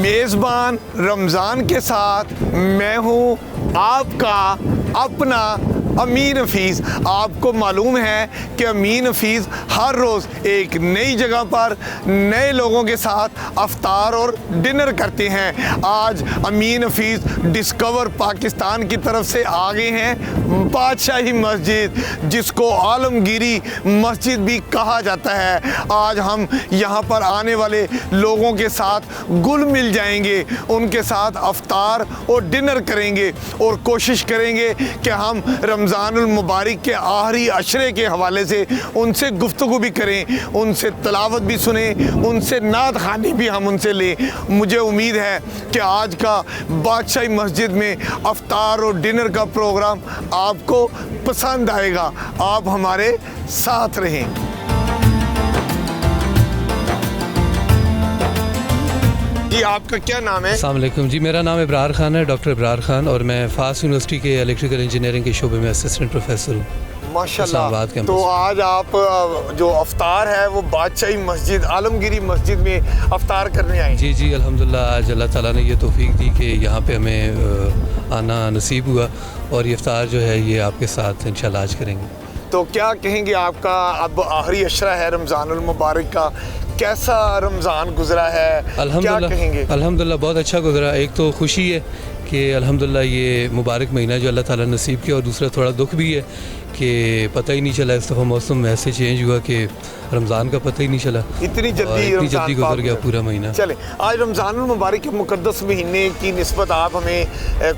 मेज़बान रमज़ान के साथ मैं हूँ आपका अपना अमीन हफीज़। आपको मालूम है कि अमीन हफीज़ हर रोज़ एक नई जगह पर नए लोगों के साथ अफ्तार और डिनर करते हैं। आज अमीन हफीज़ डिस्कवर पाकिस्तान की तरफ से आ गए हैं बादशाही मस्जिद, जिसको आलमगीरी मस्जिद भी कहा जाता है। आज हम यहाँ पर आने वाले लोगों के साथ गुल मिल जाएंगे, उनके साथ अफ्तार और डिनर करेंगे और कोशिश करेंगे कि हम रमज़ानुल मुबारक के आखिरी अशरे के हवाले से उनसे गुफ्तगू भी करें, उनसे तलावत भी सुने, उनसे नात खानी भी हम उनसे लें। मुझे उम्मीद है कि आज का बादशाही मस्जिद में अफ्तार और डिनर का प्रोग्राम आपको पसंद आएगा। आप हमारे साथ रहें। जी, आपका क्या नाम है? अस्सलाम वालेकुम जी, मेरा नाम इब्रार खान है, डॉक्टर इब्रार खान, और मैं फास यूनिवर्सिटी के इलेक्ट्रिकल इंजीनियरिंग के शोबे में असिस्टेंट प्रोफेसर हूँ माशाल्लाह। तो आज आप जो अफ्तार है वो बादशाही मस्जिद आलमगीरी मस्जिद में अफ्तार करने आए? जी जी, अल्हम्दुलिल्लाह आज अल्लाह ताला ने ये तौफीक दी कि यहाँ पे हमें आना नसीब हुआ और ये अफ्तार जो है ये आपके साथ इंशाल्लाह आज करेंगे। तो क्या कहेंगे, आपका अब आखिरी अशरा है रमज़ानुल मुबारक का, कैसा रमज़ान गुजरा है? क्या कहेंगे? अल्हम्दुलिल्लाह बहुत अच्छा गुजरा। एक तो खुशी है कि अल्हम्दुलिल्लाह ये मुबारक महीना जो अल्लाह ताला नसीब किया, और दूसरा थोड़ा दुख भी है कि पता ही नहीं चला, इस दफ़ा मौसम ऐसे चेंज हुआ कि रमज़ान का पता ही नहीं चला, इतनी जल्दी गुजर गया पूरा महीना। चले, आज रमज़ानुल मुबारक के मुक़द्दस महीने की निस्बत आप हमें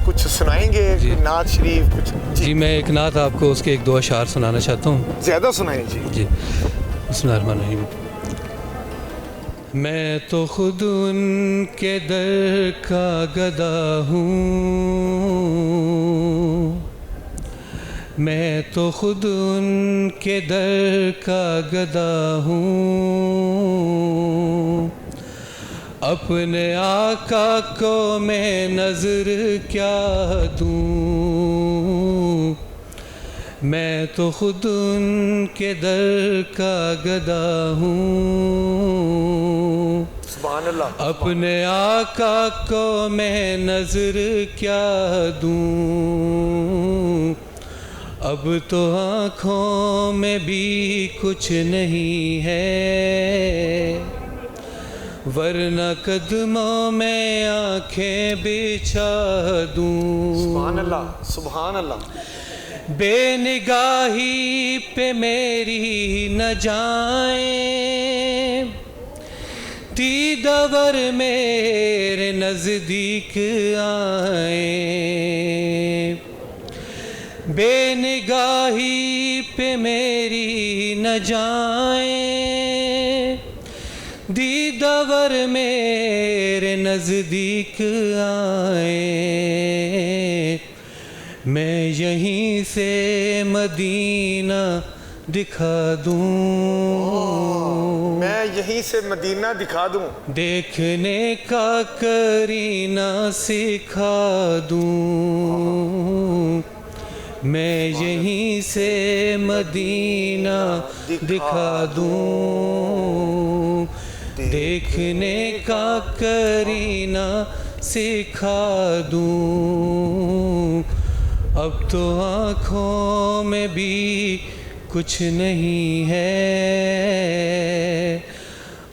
कुछ सुनाएंगे, नात शरीफ कुछ? जी, मैं एक नात आपको उसके एक दो अशार सुनाना चाहता हूँ। ज़्यादा सुनाएं जी। जी, बिस्मिल्लाहिर्रहमानिर्रहीम। मैं तो खुद उनके दर का गदा हूँ, मैं तो खुद उनके दर का गदा हूँ, अपने आका को मैं नज़र क्या दूँ, मैं तो खुद उनके दर का गदा हूँ, सुभान अल्लाह। अपने आका को मैं नज़र क्या दूँ, अब तो आँखों में भी कुछ नहीं है, वरना कदमों में आँखें बिछा दूँ। सुभान अल्लाह, सुभान अल्लाह। बेनिगाही पे मेरी न जाए, दीदावर मेरे नज़दीक आए, बेनिगाही पे मेरी न जाए, दीदावर मेरे नज़दीक आए, मैं यहीं से मदीना दिखा दूँ, मैं यहीं से मदीना दिखा दूँ, देखने का करीना सिखा दूँ, मैं यहीं से मदीना दिखा दूँ, देखने का करीना सिखा दूँ, अब तो आँखों में भी कुछ नहीं है,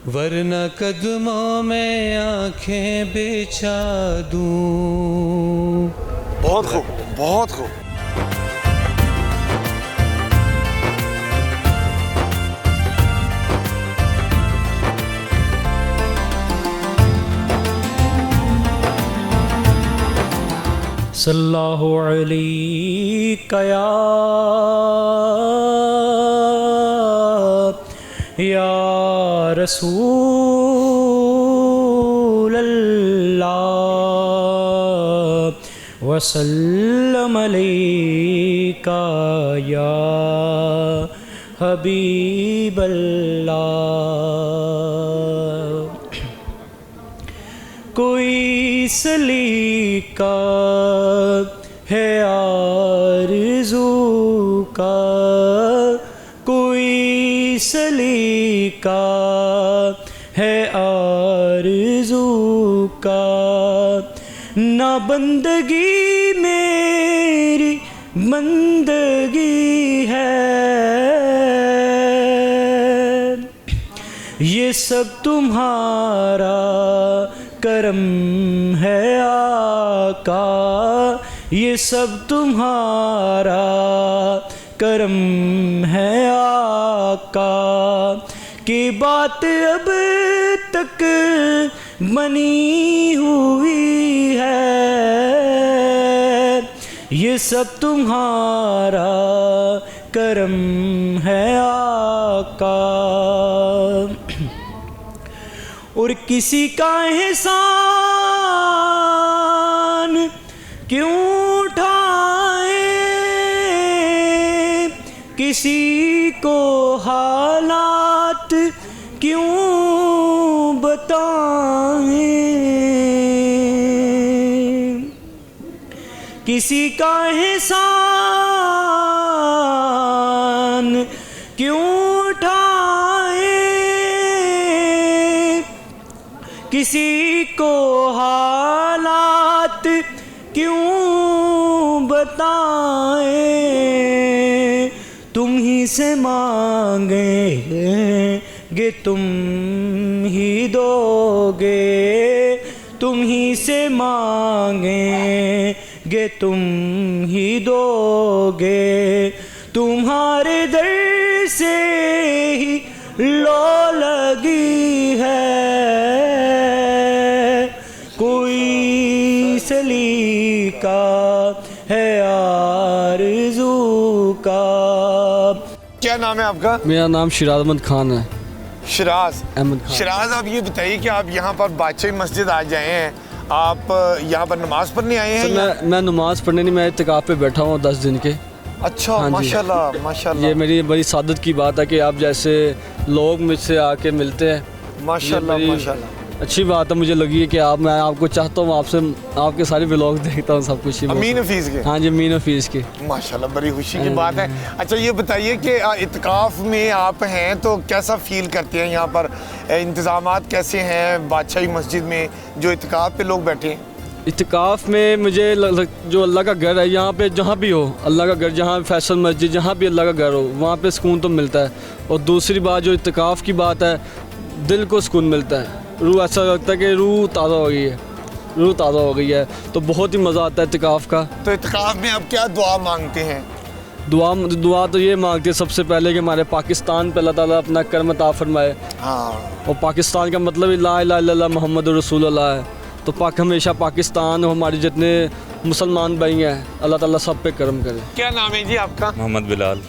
वरना कदमों में आँखें बिछा दूँ। बहुत खूब, बहुत खूब। सल्लल्लाहु अलैका या रसूल अल्लाह वसल्लम अलैका या हबीब अल्लाह। कोई सलीका है आरज़ू का, कोई सलीका है आरज़ू का। ना बंदगी मेरी बंदगी है, ये सब तुम्हारा करम है आका, ये सब तुम्हारा करम है आका। की बात अब तक बनी हुई है, ये सब तुम्हारा करम है आका। और किसी का एहसान क्यों उठाए, किसी को हालात क्यों बताएं, किसी का एहसान क्यों उठाए, किसी को हालात क्यों बताएं। तुम ही से मांगेंगे तुम ही दोगे, तुम ही से मांगेंगे तुम ही दोगे। तुम्हारे दर से ही लो लगी है, कोई सलीका है आरज़ू का। क्या नाम है आपका? मेरा नाम शिराज अहमद खान है। शिराज अहमद खान। शिराज, आप ये बताइए कि आप यहाँ पर बादशाही मस्जिद आज आए हैं, आप यहाँ पर नमाज पढ़ने आए हैं? सर मैं नमाज़ पढ़ने नहीं, मैं इत्तिकाफ़ पे बैठा हूँ 10 दिन के। अच्छा, हाँ जी। माशाल्लाह माशाल्लाह। ये मेरी बड़ी सादत की बात है कि आप जैसे लोग मुझसे आके मिलते हैं, माशाल्लाह ये बड़ी माशाल्लाह। अच्छी बात है। मुझे लगी है कि मैं आपको चाहता हूँ, आपसे आपके सारे व्लॉग देखता हूँ, सब कुछ ही। अमीन हफीज़ के? हाँ जी, अमीन हफीज़ के। माशाल्लाह, बड़ी खुशी की बात है। अच्छा ये बताइए कि इत्तिकाफ़ में आप हैं तो कैसा फ़ील करते हैं यहाँ पर? इंतज़ामात कैसे हैं बादशाही मस्जिद में जो इत्तिकाफ़ पे लोग बैठे हैं? इत्तिकाफ़ में मुझे जो अल्लाह का घर है, यहाँ पे जहाँ भी हो अल्लाह का घर, जहाँ फैसल मस्जिद, जहाँ भी अल्लाह का घर हो वहाँ पे सुकून तो मिलता है। और दूसरी बात जो इत्तिकाफ़ की बात है, दिल को सुकून मिलता है, रूह ऐसा लगता है कि रूह ताज़ा हो गई है, रूह ताज़ा हो गई है, तो बहुत ही मज़ा आता है इत्तिकाफ़ का। तो इत्तिकाफ़ में आप क्या दुआ मांगते हैं? दुआ तो ये मांगते हैं सबसे पहले कि हमारे पाकिस्तान पे अल्लाह ताला अपना करम अता फरमाए। हाँ, और पाकिस्तान का मतलब ही ला इलाहा इल्लल्लाह मुहम्मद रसूलुल्लाह है, तो हमेशा पाकिस्तान और हमारे जितने मुसलमान भाई हैं अल्लाह ताला सब पे करम करे। क्या नाम है जी आपका? मोहम्मद बिलाल।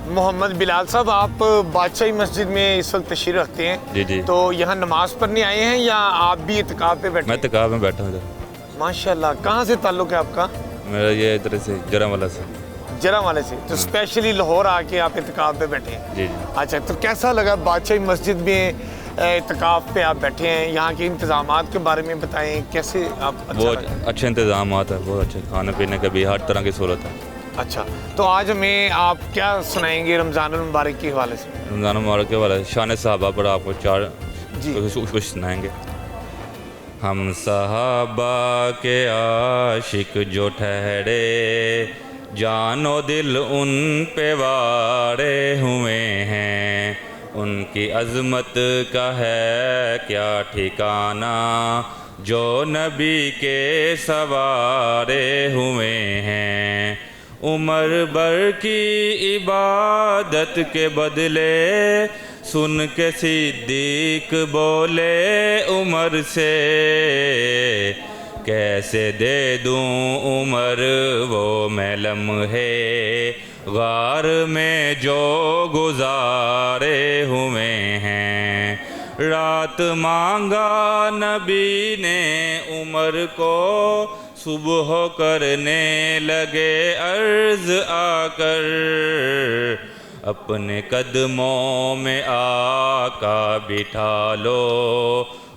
मोहम्मद बिलाल साहब, आप बादशाही मस्जिद में इस वक्त तशरीफ़ रखते हैं? जी जी। तो यहाँ नमाज पढ़ने आए हैं या आप भी इत्तिकाफ़ पे बैठे? मैं इत्तिकाफ़ में बैठा हूँ इधर। माशाल्लाह, कहाँ से ताल्लुक़ है आपका? मेरा ये इधर से जरावाला से। जरावाले से? तो स्पेशली लाहौर आके आप इत्तिकाफ़ पे बैठे हैं? जी जी। अच्छा, तो कैसा लगा बादशाही मस्जिद में इत्तिकाफ़ पे आप बैठे हैं? यहाँ के इंतज़ामात के बारे में बताएं, कैसे आप? बहुत अच्छे इंतज़ाम है, बहुत अच्छे खाने पीने का भी, हर तरह की सहूलत है। अच्छा, तो आज हमें आप क्या सुनाएंगे रमज़ानुल मुबारक के हवाले से? रमज़ान मुबारक के वाले शान सहाबा पर आपको 4 जी कुछ सुनाएंगे। हम सहाबा के आशिक जो ठहरे, जानो दिल उन पे वारे हुए हैं, उनकी अज़मत का है क्या ठिकाना, जो नबी के सवारे हुए हैं। उमर भर की इबादत के बदले सुन के सिद्दीक बोले उमर से, कैसे दे दूं उमर वो मैं लम्हे गार में जो गुजारे हुए हैं। रात मांगा नबी ने उमर को, सुबह करने लगे अर्ज आकर, अपने कदमों में आका बिठा लो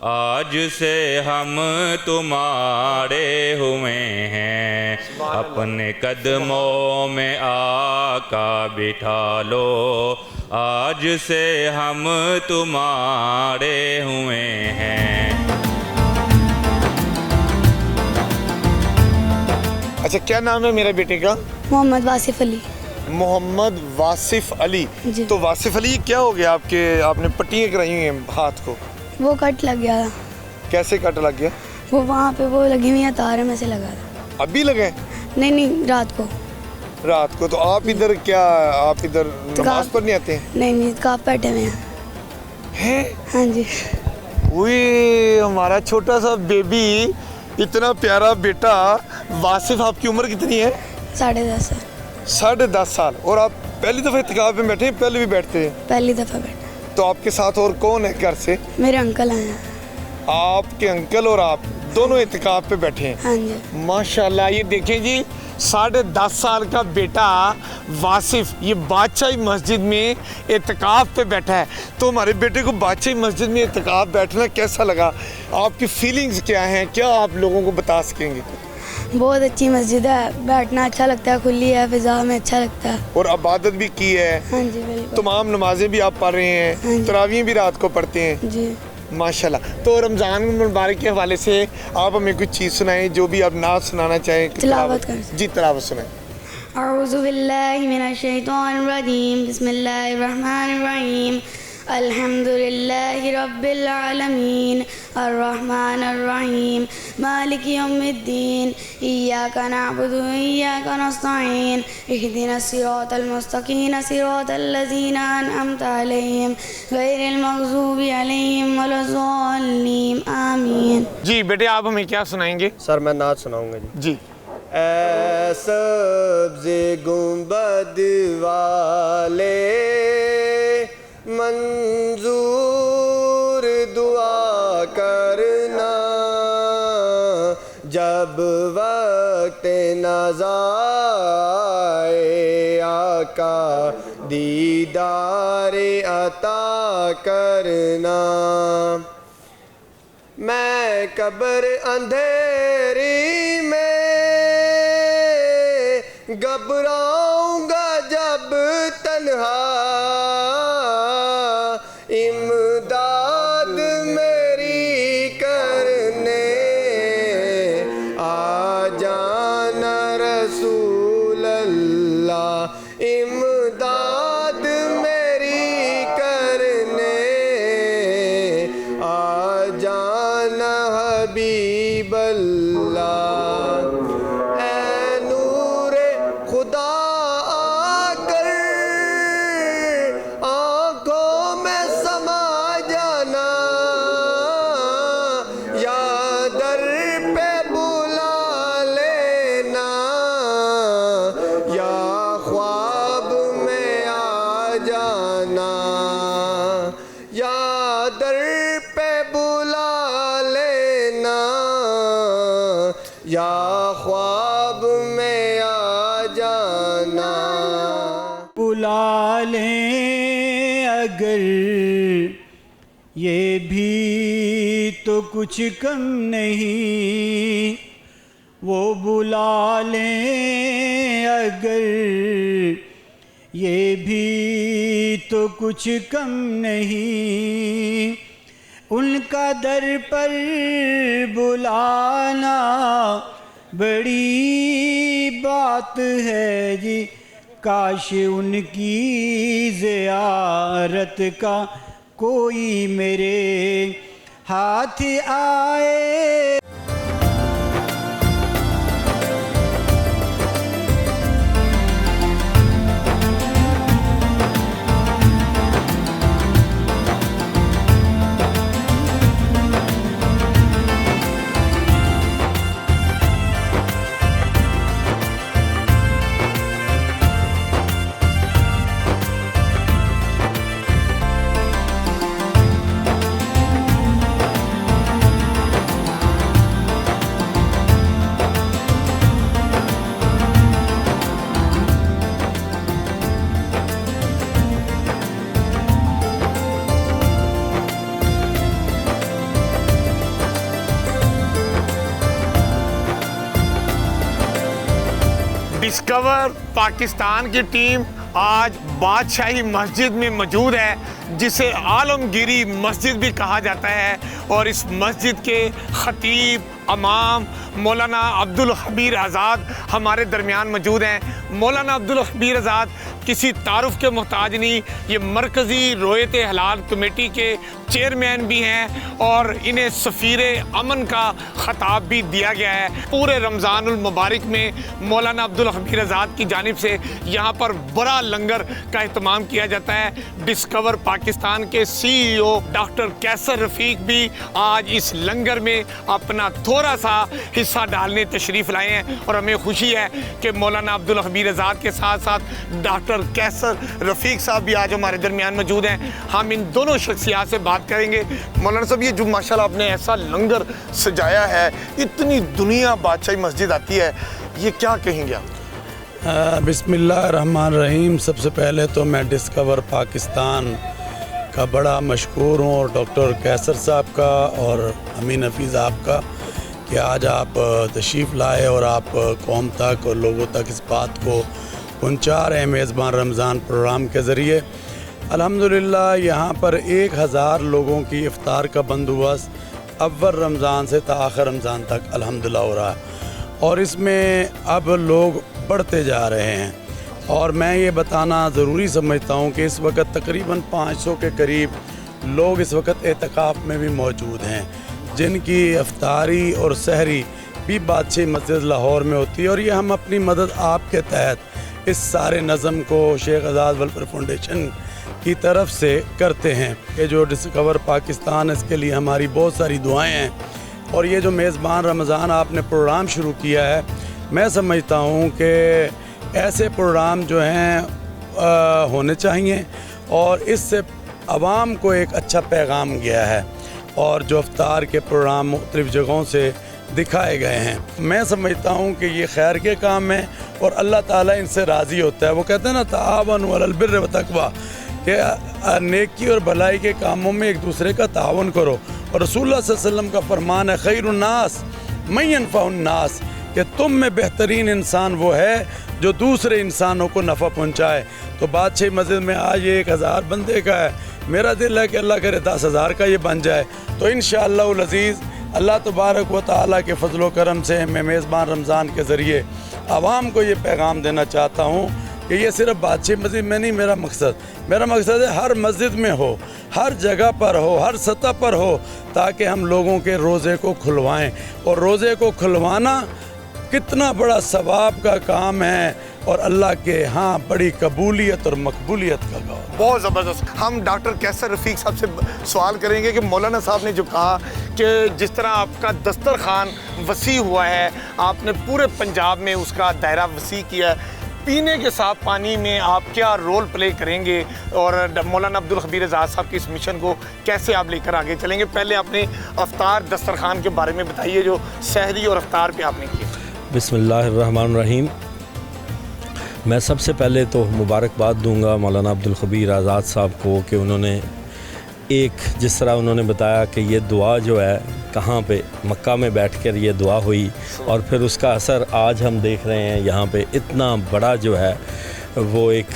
आज से हम तुम्हारे हुए हैं, अपने कदमों में आका बिठा लो, आज से हम तुम्हारे हुए हैं। अच्छा, क्या नाम है मेरे बेटे का? मोहम्मद वासिफ अली। मोहम्मद वासिफ अली। जी। तो वासिफ अली, क्या हो गया आपने पट्टियाँ कराई हुई हैं हाथ को? वो कट लग गया था। कैसे कट लग गया? वो वहाँ पे वो लगी हुई है तार में से लगा था। अभी लगे? नहीं, रात को। रात को? तो आप इधर नमाज पढ़ने आते हैं? नहीं, काफ बैठे हुए हैं। हैं? हाँ जी। वही हमारा छोटा सा बेबी, इतना प्यारा बेटा वासिफ। आपकी उम्र कितनी है? 10.5 साल। 10.5 साल। और आप पहली दफ़ा इत्तिकाफ में बैठे हैं? पहले भी बैठते हैं? पहली दफ़ा बैठे। तो आपके साथ और कौन है घर से? मेरे अंकल आए हैं। आपके अंकल और आप दोनों इत्तिकाफ पे बैठे हैं? हाँ जी। माशाल्लाह। ये देखें जी, 10.5 साल का बेटा वासिफ ये बादशाही मस्जिद में इत्तिकाफ पे बैठा है। तो हमारे बेटे को बादशाही मस्जिद में इत्तिकाफ बैठना कैसा लगा? आपकी फीलिंग्स क्या हैं? क्या आप लोगों को बता सकेंगे? बहुत अच्छी मस्जिद है, बैठना अच्छा लगता है, खुली है, फिजा में अच्छा लगता है। और इबादत भी की है? हाँ जी, बिल्कुल। तमाम नमाजें भी आप पढ़ रहे हैं? हाँ जी। तरावीह भी रात को पढ़ते हैं? जी। माशाल्लाह। तो रमज़ान मुबारक के हवाले से आप हमें कुछ चीज़ सुनाएं, जो भी आप नात सुनाना चाहें। तिलावत कर। जी, तिलावत सुनाएं। अऊज़ु बिल्लाहि मिनश शैतानिर रजीम, बिस्मिल्लाहिर रहमानिर रहीम, अल्हम्दुलिल्लाहि रब्बिल आलमीन, अर्रहमानिर रहीम, मालिकि यौमिद्दीन, इय्याका नअबुदु व इय्याका नस्तईन, इहदिनस सिरातल मुस्तकीम, सिरातल लज़ीना अनअमता अलैहिम, गैरिल मग़ज़ूबि अलैहिम वलज़्ज़ालिन, आमीन। जी बेटे, आप हमें क्या सुनाएंगे? सर मैं नात सुनाऊंगा जी। जी। ऐ सब्ज़े गुंबद वाले मंजूर दुआ करना, जब वक्त नज़ा आए आका दीदार अता करना। मैं कब्र अंधेरी में घबराऊंगा जब तन्हा, इमदाद मेरी करने आ जाना रसूल अल्लाह, इमदाद मेरी करने आ जाना हबीब अल्लाह। ऐ नूरे खुदा आकर आँखों में समा जाना, या दर पे बुला लेना, या ख्वाब में आ जाना, या दर पे बुला लेना, या ख्वाब में आ जाना। बुला लें अगर ये भी तो कुछ कम नहीं, वो बुला लें अगर ये भी तो कुछ कम नहीं, उनका दर पर बुलाना बड़ी बात है जी। काश उनकी ज़ियारत का कोई मेरे हाथ आए। डिस्कवर पाकिस्तान की टीम आज बादशाही मस्जिद में मौजूद है, जिसे आलमगीरी मस्जिद भी कहा जाता है। और इस मस्जिद के खतीब इमाम मौलाना अब्दुल खबीर आज़ाद हमारे दरमियान मौजूद हैं। मौलाना अब्दुल खबीर आज़ाद किसी तारुफ के मोहताज नहीं, ये मरकज़ी रोयत हलाल कमेटी के चेयरमैन भी हैं और इन्हें सफ़ीर अमन का ख़ताब भी दिया गया है। पूरे रमज़ानुल मुबारक में मौलाना अब्दुल खबीर आज़ाद की जानिब से यहाँ पर बड़ा लंगर का एहतमाम किया जाता है। डिस्कवर पाकिस्तान के CEO डॉक्टर कैसर रफ़ीक भी आज इस लंगर में अपना थोड़ा सा हिस्सा डालने तशरीफ़ लाए हैं और हमें खुशी है कि मौलाना अब्दुल खबीर आज़ाद के साथ साथ डॉक्टर कैसर रफ़ीक साहब भी आज हमारे दरमियान मौजूद हैं। हम इन दोनों शख्सियात से बात करेंगे। मौलाना साहब, ये जो माशाल्लाह आपने ऐसा लंगर सजाया है, इतनी दुनिया बादशाही मस्जिद आती है, ये क्या कहेंगे आप? बिस्मिल्लाहिर्रहमानिर्रहीम। सबसे पहले तो मैं डिस्कवर पाकिस्तान का बड़ा मशकूर हूँ और डॉक्टर कैसर साहब का और अमीन हफीज़ आपका कि आज आप तशरीफ़ लाए और आप कौम तक और लोगों तक इस बात को पहुँचा रहे हैं मेज़बान रमज़ान प्रोग्राम के ज़रिए। अल्हम्दुलिल्लाह यहाँ पर 1000 लोगों की इफ्तार का बंदोबस्त अव्वल रमज़ान से आखिर रमज़ान तक अल्हम्दुलिल्लाह हो रहा है और इसमें अब लोग बढ़ते जा रहे हैं। और मैं ये बताना ज़रूरी समझता हूँ कि इस वक्त तकरीबन 500 के करीब लोग इस वक्त एतकाफ़ में भी मौजूद हैं, जिनकी इफ्तारी और सहरी भी बादशाही मस्जिद लाहौर में होती है। और ये हम अपनी मदद आपके तहत इस सारे नज़म को शेख आज़ाद वेलफेयर फाउंडेशन की तरफ से करते हैं। ये जो डिस्कवर पाकिस्तान, इसके लिए हमारी बहुत सारी दुआएं हैं। और ये जो मेज़बान रमज़ान आपने प्रोग्राम शुरू किया है, मैं समझता हूँ कि ऐसे प्रोग्राम जो हैं होने चाहिए और इससे आवाम को एक अच्छा पैगाम गया है। और जो इफ्तार के प्रोग्राम मुख्तलिफ़ जगहों से दिखाए गए हैं, मैं समझता हूँ कि ये खैर के काम हैं और अल्लाह ताला इनसे राज़ी होता है। वो कहते हैं ना, ताआवनु अलल बिर्रि व तक़वा, कि नेकी और भलाई के कामों में एक दूसरे का तावन करो। और रसूलुल्लाह सल्लल्लाहु अलैहि वसल्लम का फरमान है, खैरुन्नास मन यनफ़उन्नास, कि तुम में बेहतरीन इंसान वो है जो दूसरे इंसानों को नफ़ा पहुँचाए। तो बादशाही मस्जिद में आज ये 1000 बंदे का है। मेरा दिल है कि अल्लाह करे 10,000 का ये बन जाए। तो इंशाअल्लाह अज़ीज़ अल्लाह तबारक व तआला के फजल व करम से मैं मेज़बान रमज़ान के ज़रिए आवाम को ये पैगाम देना चाहता हूँ कि ये सिर्फ बादशाही मस्जिद में नहीं, मेरा मकसद है हर मस्जिद में हो, हर जगह पर हो, हर सतह पर हो, ताकि हम लोगों के रोज़े को खुलवाएं। और रोज़े को खुलवाना कितना बड़ा सवाब का काम है और अल्लाह के यहाँ बड़ी कबूलियत और मकबूलियत का काम। बहुत ज़बरदस्त। हम डॉक्टर कैसर रफ़ीक साहब से सवाल करेंगे कि मौलाना साहब ने जो कहा कि जिस तरह आपका दस्तरखान वसी हुआ है, आपने पूरे पंजाब में उसका दायरा वसी किया है, पीने के साफ पानी में आप क्या रोल प्ले करेंगे और मौलाना अब्दुल खबीर आज़ाद साहब के इस मिशन को कैसे आप लेकर आगे चलेंगे? पहले अपने अफ्तार दस्तरखान के बारे में बताइए जो सहरी और अफ्तार पे आपने किया। बिस्मिल्लाहिर्रहमानिर्रहीम। मैं सबसे पहले तो मुबारकबाद दूंगा मौलाना अब्दुल खबीर आज़ाद साहब को कि उन्होंने एक जिस तरह उन्होंने बताया कि ये दुआ जो है कहाँ पे मक्का में बैठकर ये दुआ हुई और फिर उसका असर आज हम देख रहे हैं यहाँ पे इतना बड़ा जो है वो एक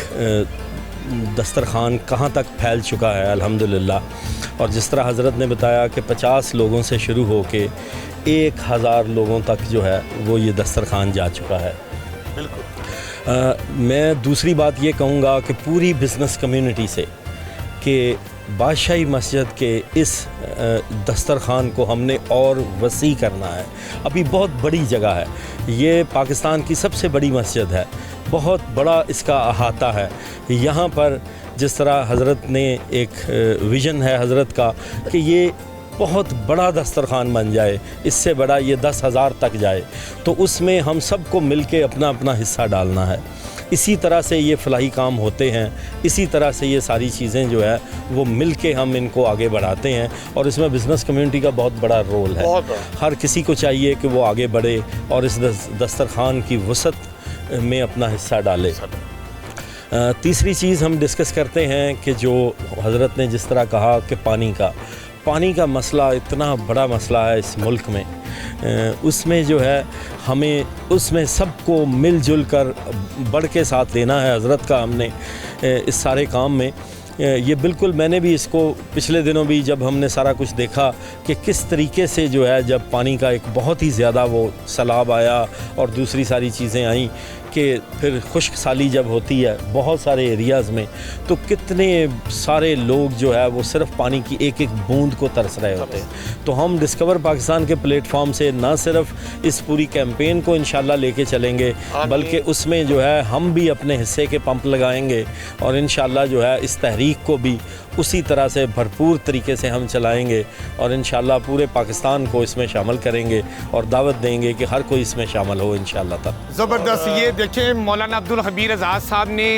दस्तरखान कहाँ तक फैल चुका है अल्हम्दुलिल्लाह। और जिस तरह हज़रत ने बताया कि 50 लोगों से शुरू हो के 1000 लोगों तक जो है वो ये दस्तरखान जा चुका है। बिल्कुल। मैं दूसरी बात ये कहूँगा कि पूरी बिज़नेस कम्युनिटी से कि बादशाही मस्जिद के इस दस्तरखान को हमने और वसी करना है। अभी बहुत बड़ी जगह है, ये पाकिस्तान की सबसे बड़ी मस्जिद है, बहुत बड़ा इसका अहाता है। यहाँ पर जिस तरह हज़रत ने एक विज़न है हज़रत का कि ये बहुत बड़ा दस्तरखान बन जाए, इससे बड़ा ये 10,000 तक जाए, तो उसमें हम सबको मिलके अपना अपना हिस्सा डालना है। इसी तरह से ये फलाही काम होते हैं, इसी तरह से ये सारी चीज़ें जो है वो मिल के हम इनको आगे बढ़ाते हैं और इसमें बिज़नेस कम्युनिटी का बहुत बड़ा रोल है। हर किसी को चाहिए कि वो आगे बढ़े और इस दस्तरखान की वसत में अपना हिस्सा डाले। तीसरी चीज़ हम डिस्कस करते हैं कि जो हज़रत ने जिस तरह कहा कि पानी का मसला इतना बड़ा मसला है इस मुल्क में, उसमें जो है हमें उसमें सबको मिलजुल कर बढ़ के साथ देना है हज़रत का। हमने इस सारे काम में ये बिल्कुल, मैंने भी इसको पिछले दिनों भी जब हमने सारा कुछ देखा कि किस तरीके से जो है जब पानी का एक बहुत ही ज़्यादा वो सैलाब आया और दूसरी सारी चीज़ें आई कि फिर खुश्क साली जब होती है बहुत सारे एरियाज़ में, तो कितने सारे लोग जो है वो सिर्फ़ पानी की एक एक बूंद को तरस रहे होते हैं। तो हम डिस्कवर पाकिस्तान के प्लेटफॉर्म से ना सिर्फ इस पूरी कैंपेन को इंशाल्लाह लेके चलेंगे, बल्कि उसमें जो है हम भी अपने हिस्से के पंप लगाएंगे और इंशाल्लाह जो है इस तहरीक को भी उसी तरह से भरपूर तरीके से हम चलाएंगे और इंशाल्लाह पूरे पाकिस्तान को इसमें शामिल करेंगे और दावत देंगे कि हर कोई इसमें शामिल हो इंशाल्लाह ताला। ज़बरदस्त। ये देखें, मौलाना अब्दुल खबीर आज़ाद साहब ने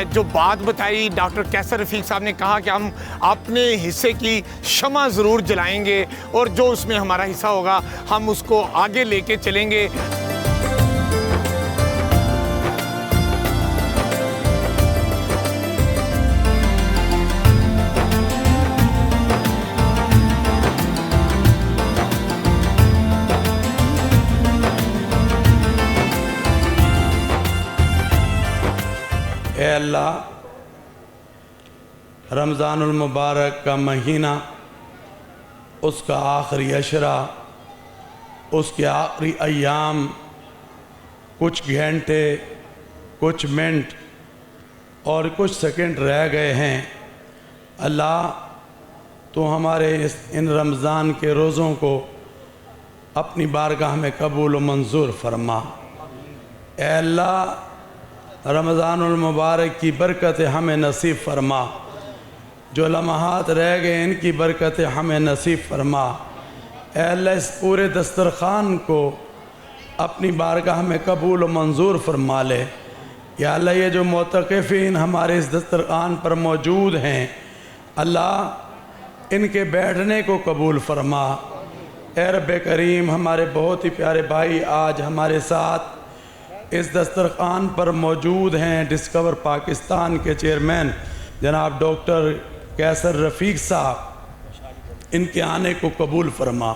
जो बात बताई, डॉक्टर कैसर रफ़ीक साहब ने कहा कि हम अपने हिस्से की शमा ज़रूर जलाएंगे और जो उसमें हमारा हिस्सा होगा हम उसको आगे लेके चलेंगे। ए अल्लाह, रमज़ानुल मुबारक का महीना, उसका आखिरी अशरा, उसके आखिरी अय्याम, कुछ घंटे, कुछ मिनट और कुछ सेकंड रह गए हैं। अल्लाह, तो हमारे इन रमज़ान के रोज़ों को अपनी बारगाह में कबूल व मंजूर फरमा। ए अल्लाह, रमज़ानुल मुबारक की बरकत हमें नसीब फरमा, जो लम्हात रह गए इनकी बरकत हमें नसीब फरमा। ए अल्लाह, इस पूरे दस्तरखान को अपनी बारगाह में कबूल व मंजूर फरमा ले। या अल्लाह, ये जो मोतक़िफ़ीन हमारे इस दस्तरखान पर मौजूद हैं, अल्लाह इनके बैठने को कबूल फरमा। ए रब्बे करीम, हमारे बहुत ही प्यारे भाई आज हमारे साथ इस दस्तरखान पर मौजूद हैं डिस्कवर पाकिस्तान के चेयरमैन जनाब डॉक्टर कैसर रफ़ीक साहब, इनके आने को कबूल फरमा।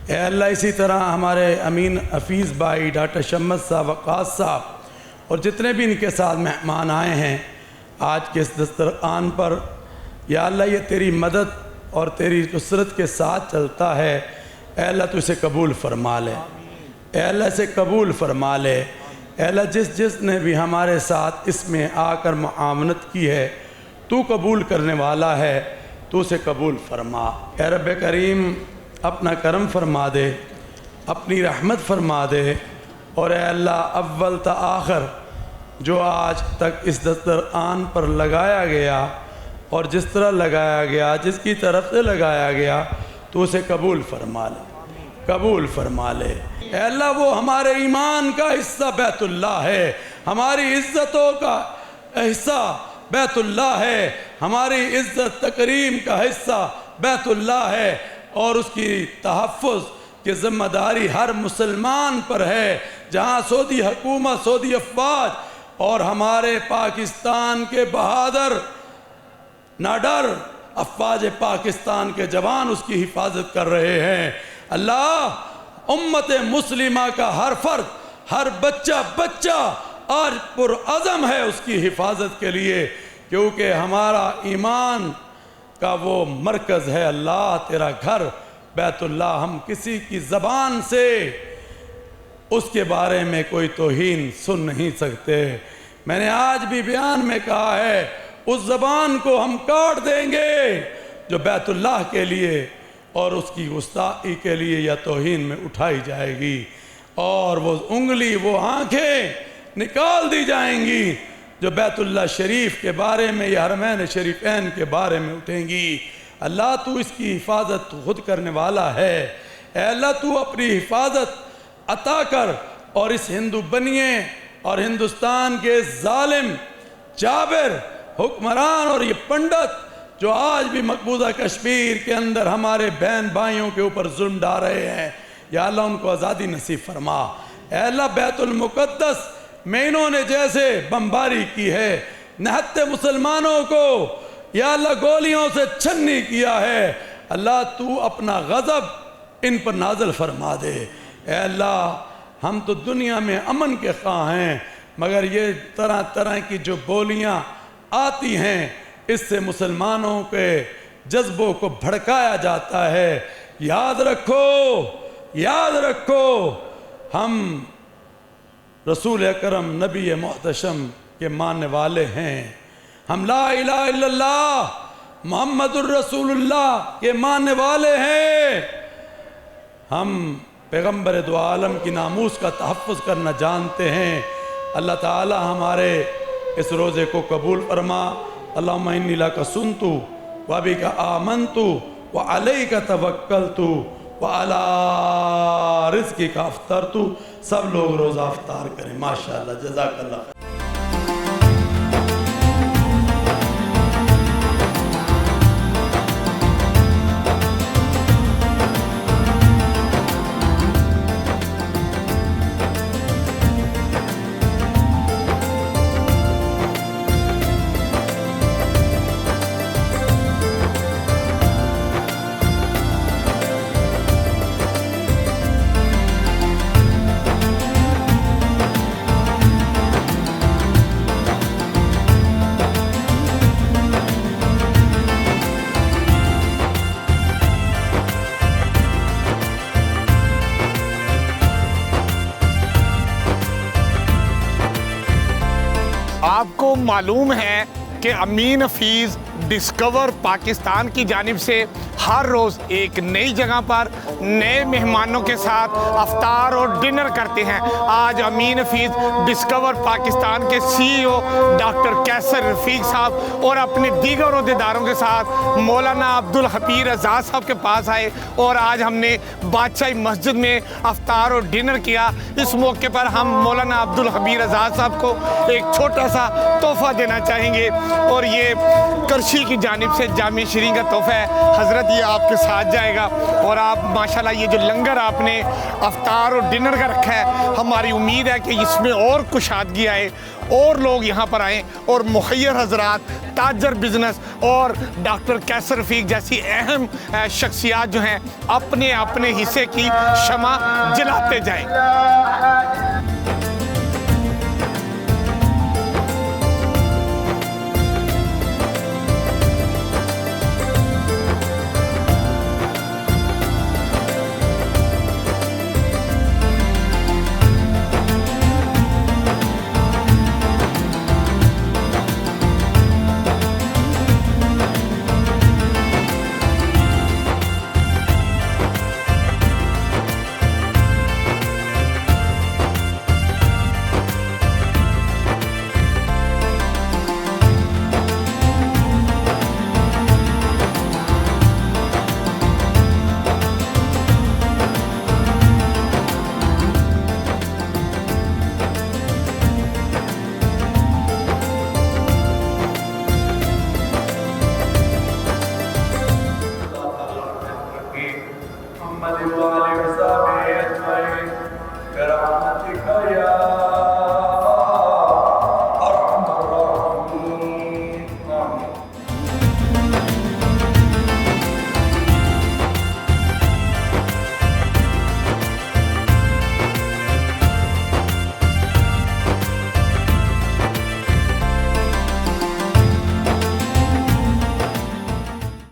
ए अल्लाह, इसी तरह हमारे अमीन हफीज़ भाई, डॉक्टर शम्मद साहब, वक़ास साहब और जितने भी इनके साथ मेहमान आए हैं आज के इस दस्तरखान पर, या अल्लाह ये तेरी मदद और तेरी नुसरत के साथ चलता है। ए अल्लाह, तू इसे कबूल फरमा ले। ए अल्लाह, इसे कबूल फरमा ले। अल्लाह, जिसने भी हमारे साथ इसमें आकर मुआवनत की है, तू कबूल करने वाला है, तू उसे कबूल फरमा। ए रब्बे करीम, अपना करम फरमा दे, अपनी रहमत फरमा दे। और ए अल्लाह, अव्वल ता आखिर जो आज तक इस दस्तरखान पर लगाया गया और जिस तरह लगाया गया, जिसकी तरफ से लगाया गया, तो उसे कबूल फरमा ले, कबूल फरमा ले। अल्लाह, वो हमारे ईमान का हिस्सा बैतुल्लाह है, हमारी इज़्ज़तों का हिस्सा बैतुल्लाह है, हमारी इज़्ज़त तकरीम का हिस्सा बैतुल्लाह है और उसकी तहफ़्फ़ुज़ की ज़िम्मेदारी हर मुसलमान पर है। जहाँ सऊदी हुकूमत, सऊदी अफ़वाज और हमारे पाकिस्तान के बहादुर नाडर अफ़वाज पाकिस्तान के जवान उसकी हिफाजत कर रहे हैं। अल्लाह, उम्मत मुस्लिमा का हर फर्द, हर बच्चा आज पुरअज़म है उसकी हिफाजत के लिए, क्योंकि हमारा ईमान का वो मरकज़ है। अल्लाह, तेरा घर बैतुल्लाह, हम किसी की ज़बान से उसके बारे में कोई तौहीन सुन नहीं सकते। मैंने आज भी बयान में कहा है, उस ज़बान को हम काट देंगे जो बैतुल्लाह के लिए और उसकी गुस्ताखी के लिए या तौहीन में उठाई जाएगी, और वो उंगली, वो आंखें निकाल दी जाएंगी जो बैतुल्लाह शरीफ के बारे में या हरमैन शरीफैन के बारे में उठेंगी। अल्लाह, तू इसकी हिफाजत खुद करने वाला है। अल्लाह, तू अपनी हिफाजत अता कर और इस हिंदू बनिए और हिंदुस्तान के जालिम जाबिर हुक्मरान और ये पंडित जो आज भी मकबूजा कश्मीर के अंदर हमारे बहन भाइयों के ऊपर जुल्म डाल रहे हैं, या अल्लाह उनको आज़ादी नसीब फरमा। अल्लाह, बैतुल मुक़द्दस में इन्होंने जैसे बमबारी की है, निहत्ते मुसलमानों को या अल्लाह गोलियों से छन्नी किया है, अल्लाह तू अपना गज़ब इन पर नाज़िल फरमा दे। ए अल्लाह हम तो दुनिया में अमन के ख़्वाह हैं, मगर ये तरह तरह की जो बोलियां आती हैं इससे मुसलमानों के जज्बों को भड़काया जाता है। याद रखो हम रसूल अकरम नबी मोहतशम के मानने वाले हैं। हम ला इलाहा इल्लल्लाह मुहम्मदुर रसूलुल्लाह के मानने वाले हैं। हम पैगम्बर दो आलम की नामूस का तहफ़्फ़ुज़ करना जानते हैं। अल्लाह ताला हमारे इस रोज़े को कबूल फरमा। अल्लाहुम्मा इन्नी लका सुनतु व बिका आमनतु व अलैका तवक्कलतु व अला रिज़्क़िका अफ़्तरतु। सब लोग रोज़ा अफ्तार करें माशाअल्लाह, जज़ाकल्लाह। आपको मालूम है कि अमीन हफीज़ डिस्कवर पाकिस्तान की जानिब से हर रोज़ एक नई जगह पर नए मेहमानों के साथ अफ्तार और डिनर करते हैं। आज अमीन हफीज़ डिस्कवर पाकिस्तान के CEO डॉक्टर कैसर रफ़ीक साहब और अपने दीगर अहदेदारों के साथ मौलाना अब्दुल हबीर आज़ाद साहब के पास आए और आज हमने बादशाही मस्जिद में अफ्तार और डिनर किया। इस मौके पर हम मौलाना अब्दुल हबीर आज़ाद साहब को एक छोटा सा तोहफ़ा देना चाहेंगे और ये करशी की जानिब से जामिया शरीन का तोहफ़ा है। हज़रत ये आपके साथ जाएगा और आप माशाल्लाह ये जो लंगर आपने अफ्तार और डिनर का रखा है, हमारी उम्मीद है कि इसमें और कुशादगी आए और लोग यहाँ पर आएँ और मुखय्यर हज़रात, ताजर बिजनेस और डॉक्टर कैसर रफ़ीक जैसी अहम शख्सियात जो हैं अपने अपने हिस्से की शमा जलाते जाएँ।